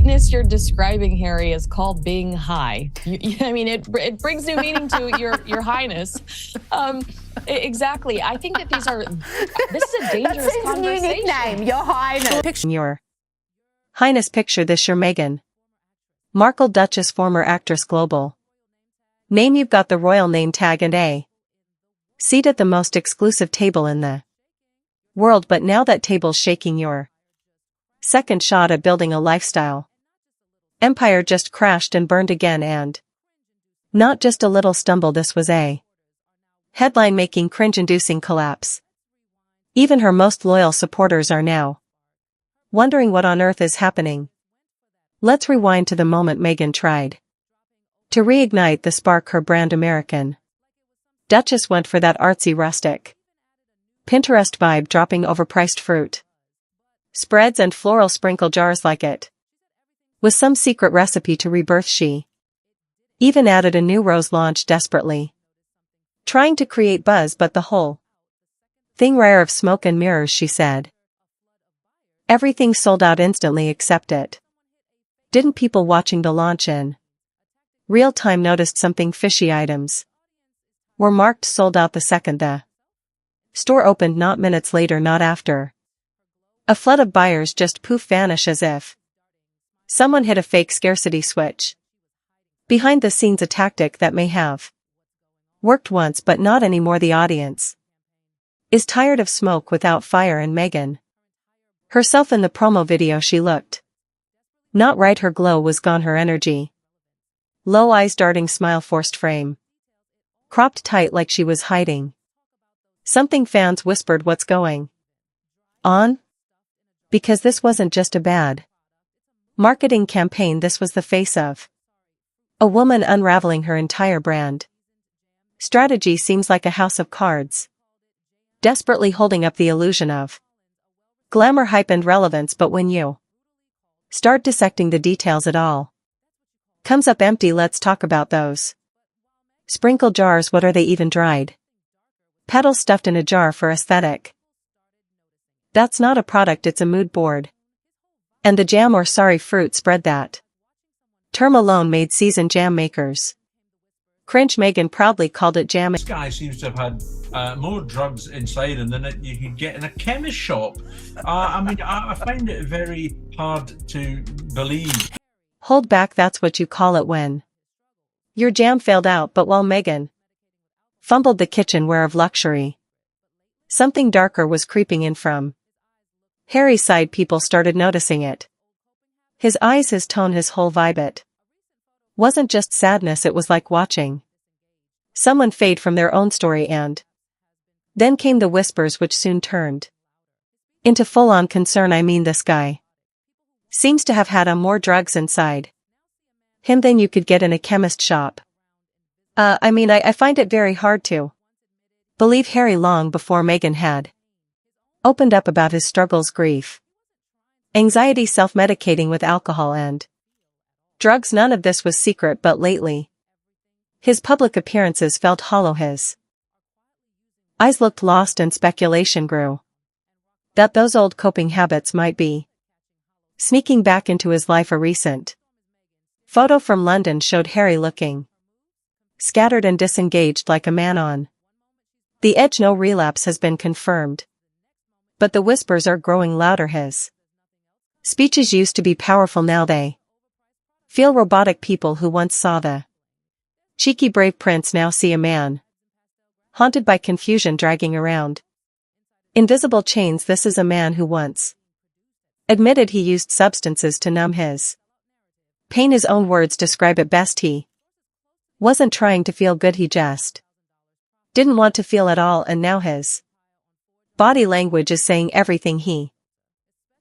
highness you're describing, Harry, is called being high. I mean, it brings new meaning to your highness. Exactly. I think that this is a dangerous conversation. New nickname, your highness. Your highness, picture this: you're Meghan Markle, Duchess, former actress, global name. You've got the royal name tag and a seat at the most exclusive table in the world, but now that table's shaking. Your second shot at building a lifestyle empire just crashed and burned again, and not just a little stumble. This was a headline-making, cringe-inducing collapse. Even her most loyal supporters are now wondering what on earth is happening. Let's rewind to the moment Meghan tried to reignite the spark. Her brand American Duchess went for that artsy, rustic Pinterest vibe, dropping overpriced fruit spreads and floral sprinkle jars like it was some secret recipe to rebirth. She even added a new rose launch, desperately trying to create buzz, but the whole thing rare of smoke and mirrors, she said. Everything sold out instantly except it. Didn't people watching the launch in real time noticed something fishy? Items were marked sold out the second the store opened, not minutes later, not after. A flood of buyers just poof vanish, as if someone hit a fake scarcity switch. Behind the scenes, a tactic that may have worked once but not anymore. The audience is tired of smoke without fire, and Meghan herself in the promo video, she looked not right. Her glow was gone, her energy low, eyes darting, smile forced, frame cropped tight like she was hiding something. Fans whispered, "What's going on?" Because this wasn't just a bad marketing campaign, this was the face of a woman unraveling her entire brand strategy. Seems like a house of cards, desperately holding up the illusion of glamour, hype, and relevance, but when you start dissecting the details, it all comes up empty. Let's talk about those sprinkle jars. What are they? Even dried petals stuffed in a jar for aesthetic. That's not a product, it's a mood board. And the jam, or sorry, fruit spread, that term alone made seasoned jam makers cringe. Meghan proudly called it jam. This guy seems to have had more drugs inside him than you could get in a chemist shop. I mean, I find it very hard to believe. Hold back, that's what you call it when your jam failed out. But while Meghan fumbled the kitchenware of luxury, something darker was creeping in from Harry's side. People started noticing it. His eyes, his tone, his whole vibe. It wasn't just sadness, it was like watching someone fade from their own story. And then came the whispers, which soon turned into full-on concern. I mean, this guy seems to have had more drugs inside him than you could get in a chemist shop. I find it very hard to believe Harry, long before Meghan had opened up about his struggles, grief, anxiety, self-medicating with alcohol and drugs, none of this was secret. But lately, his public appearances felt hollow. His eyes looked lost, and speculation grew that those old coping habits might be sneaking back into his life. A recent photo from London showed Harry looking scattered and disengaged, like a man on the edge. No relapse has been confirmed, but the whispers are growing louder. His speeches used to be powerful, now they feel robotic. People who once saw the cheeky, brave prince now see a man haunted by confusion, dragging around invisible chains. This is a man who once admitted he used substances to numb his pain. His own words describe it best: he wasn't trying to feel good, he just didn't want to feel at all. And now his body language is saying everything he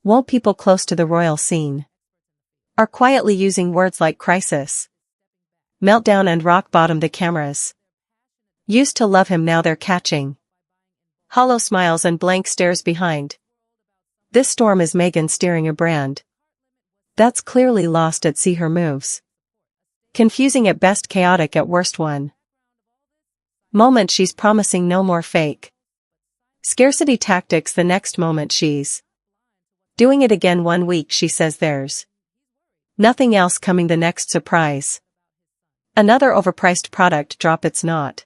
won't. People close to the royal scene are quietly using words like crisis, meltdown, and rock bottom. The cameras used to love him, now they're catching hollow smiles and blank stares behind. This storm is Meghan steering a brand that's clearly lost at sea. Her moves confusing at best, chaotic at worst. One moment she's promising no more fake scarcity tactics, the next moment she's doing it again. 1 week she says there's Nothing else coming the next surprise. Another overpriced product drop, it's not.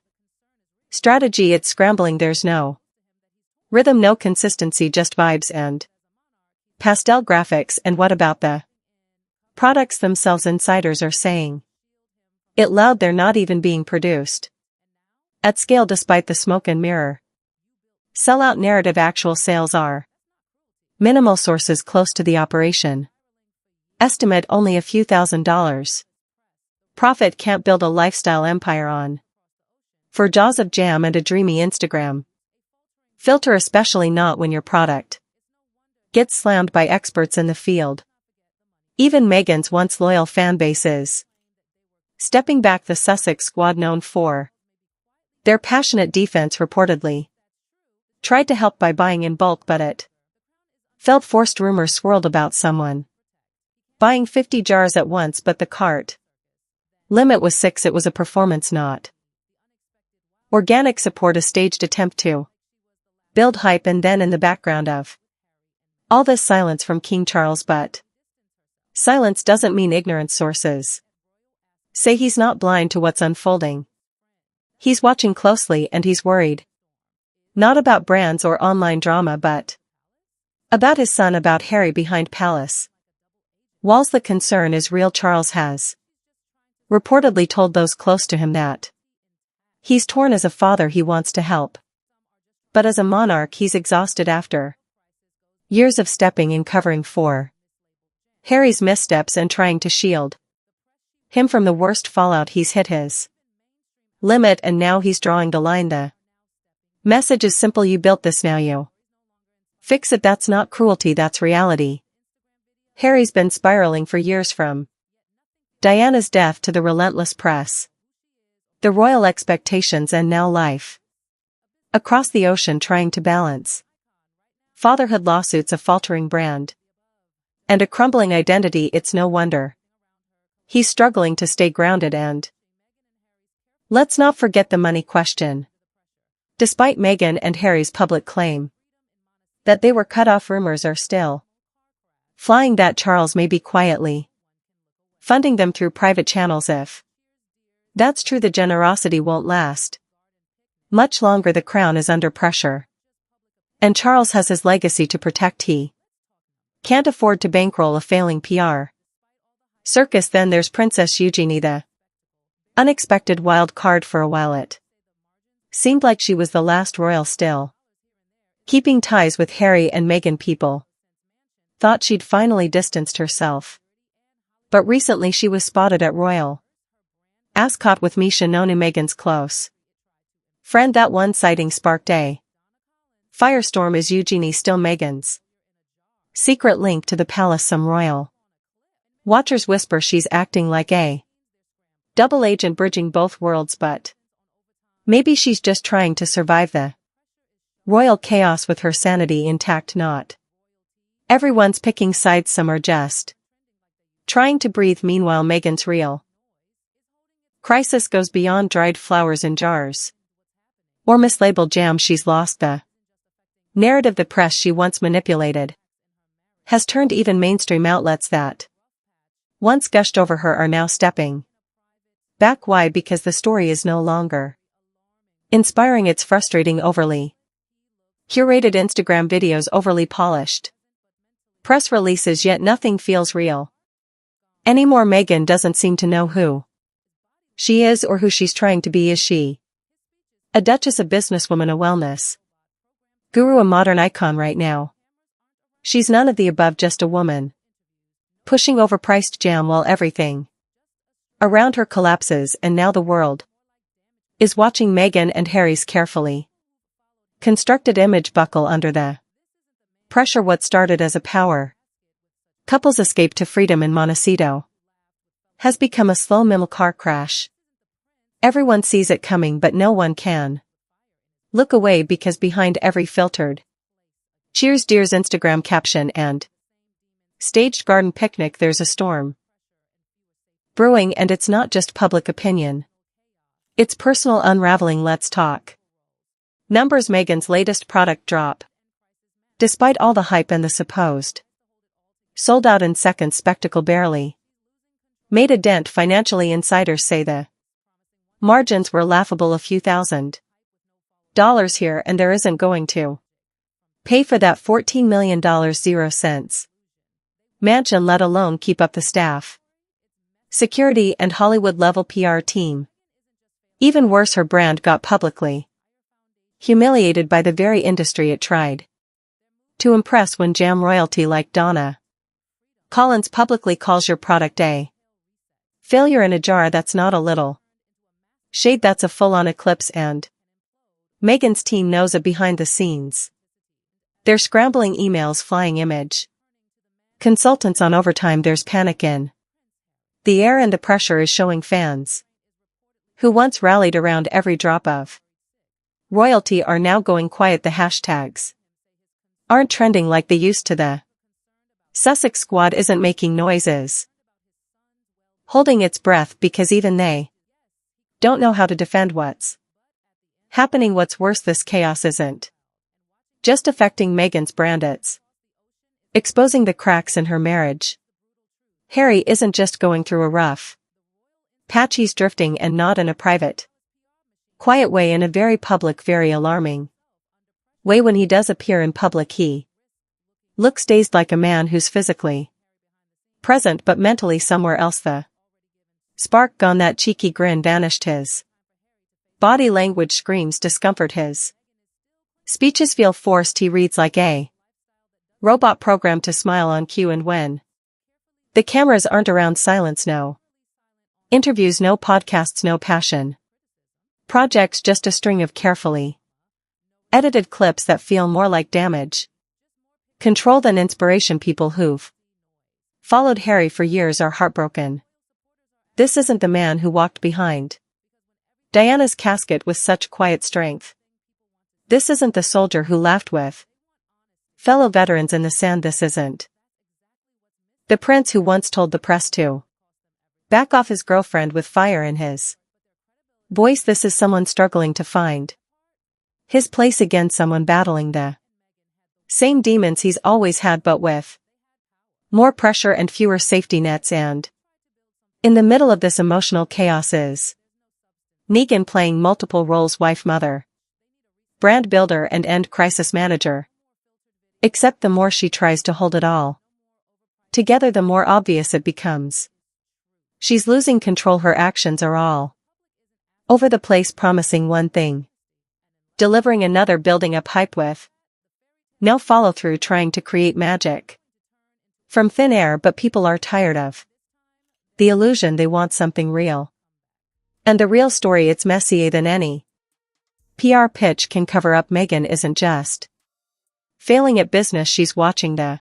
Strategy, it's scrambling, there's no rhythm, no consistency, just vibes and pastel graphics. And what about the products themselves? Insiders are saying it loud, they're not even being produced at scale despite the smoke and mirror sellout narrative. Actual sales are minimal. Sources close to the operation estimate only a few $1,000s. Profit can't build a lifestyle empire on 4 jaws of jam and a dreamy Instagram filter, especially not when your product gets slammed by experts in the field. Even Meghan's once loyal fanbase is stepping back. The Sussex squad, known for their passionate defense, reportedly tried to help by buying in bulk, but it felt forced. Rumors swirled about someone buying 50 jars at once, but the cart limit was 6. It was a performance, not organic support, a staged attempt to build hype. And then in the background of all this, silence from King Charles. But silence doesn't mean ignorance. Sources say he's not blind to what's unfolding. He's watching closely and he's worried. Not about brands or online drama, but about his son, about Harry behind palace walls. The concern is real. Charles has reportedly told those close to him that he's torn. As a father, he wants to help, but as a monarch, he's exhausted after years of stepping in, covering for Harry's missteps and trying to shield him from the worst fallout. He's hit his limit and now he's drawing the line. The message is simple: you built this, now you fix it. That's not cruelty, that's reality. Harry's been spiraling for years, from Diana's death to the relentless press, the royal expectations, and now life across the ocean, trying to balance fatherhood, lawsuits, a faltering brand, and a crumbling identity. It's no wonder he's struggling to stay grounded. And let's not forget the money question. Despite Meghan and Harry's public claim that they were cut off, rumors are still flying that Charles may be quietly funding them through private channels. If that's true, the generosity won't last much longer. The crown is under pressure, and Charles has his legacy to protect. He can't afford to bankroll a failing PR circus. Then there's Princess Eugenie, the unexpected wild card. For a while it seemed like she was the last royal still keeping ties with Harry and Meghan. People thought she'd finally distanced herself, but recently she was spotted at royal Ascot with Misha Nonu, Meghan's close friend. That one sighting sparked a firestorm. Is Eugenie still Meghan's secret link to the palace? Some royal watchers whisper she's acting like a double agent, bridging both worlds, but maybe she's just trying to survive the royal chaos with her sanity intact. Not everyone's picking sides, some are just trying to breathe. Meanwhile, Meghan's real crisis goes beyond dried flowers in jars or mislabeled jam. She's lost the narrative. The press she once manipulated has turned. Even mainstream outlets that once gushed over her are now stepping back. Why? Because the story is no longer inspiring. It's frustrating. Overly curated Instagram videos, overly polished press releases, yet nothing feels real anymore. Meghan doesn't seem to know who she is or who she's trying to be. Is she a duchess, a businesswoman, a wellness guru, a modern icon? Right now, she's none of the above, just a woman pushing overpriced jam while everything around her collapses. And now the world is watching Meghan and Harry's carefully constructed image buckle under the pressure. What started as a power couple's escape to freedom in Montecito has become a slow-mo car crash. Everyone sees it coming, but no one can look away, because behind every filtered cheers, dears, Instagram caption, and staged garden picnic, there's a storm brewing. And it's not just public opinion, it's personal unraveling. Let's talk numbers. Meghan's latest product drop, despite all the hype and the supposed sold out in seconds spectacle, barely Made a dent. Financially, insiders say the margins were laughable, a few $1,000 here, and there isn't going to pay for that $14 million 0 cents. Mansion, let alone keep up the staff, security and Hollywood-level PR team. Even worse, her brand got publicly humiliated by the very industry it tried to impress when jam royalty like Donna Collins publicly calls your product a failure in a jar. That's not a little shade, that's a full-on eclipse, and Meghan's team knows it behind the scenes. They're scrambling emails, flying image consultants on overtime. There's panic in the air, and the pressure is showing. Fans who once rallied around every drop of royalty are now going quiet. The hashtags aren't trending like they used to. The Sussex squad isn't making noises, holding its breath, because even they don't know how to defend what's happening. What's worse, this chaos isn't just affecting Meghan's brand, it's exposing the cracks in her marriage. Harry isn't just going through a rough patch, he's drifting, and not in a private, quiet way, in a very public, very alarming way. When he does appear in public, he looks dazed, like a man who's physically present but mentally somewhere else. The spark gone, that cheeky grin vanished, his body language screams discomfort, his speeches feel forced, he reads like a robot programmed to smile on cue, and when the cameras aren't around, silence, no interviews, no podcasts, no passion projects, just a string of carefully edited clips that feel more like damage control than inspiration. People who've followed Harry for years are heartbroken. This isn't the man who walked behind Diana's casket with such quiet strength. This isn't the soldier who laughed with fellow veterans in the sand. This isn't the prince who once told the press to back off his girlfriend with fire in his voice. This is someone struggling to find his place again, someone battling the same demons he's always had, but with more pressure and fewer safety nets. And in the middle of this emotional chaos is Meghan, playing multiple roles: wife, mother, brand builder, and end crisis manager. Except the more she tries to hold it all together, the more obvious it becomes. She's losing control. Her actions are all over the place, promising one thing, delivering another, building up hype with no follow-through, trying to create magic from thin air. But people are tired of the illusion. They want something real. And the real story, it's messier than any PR pitch can cover up. Meghan isn't just failing at business, she's watching the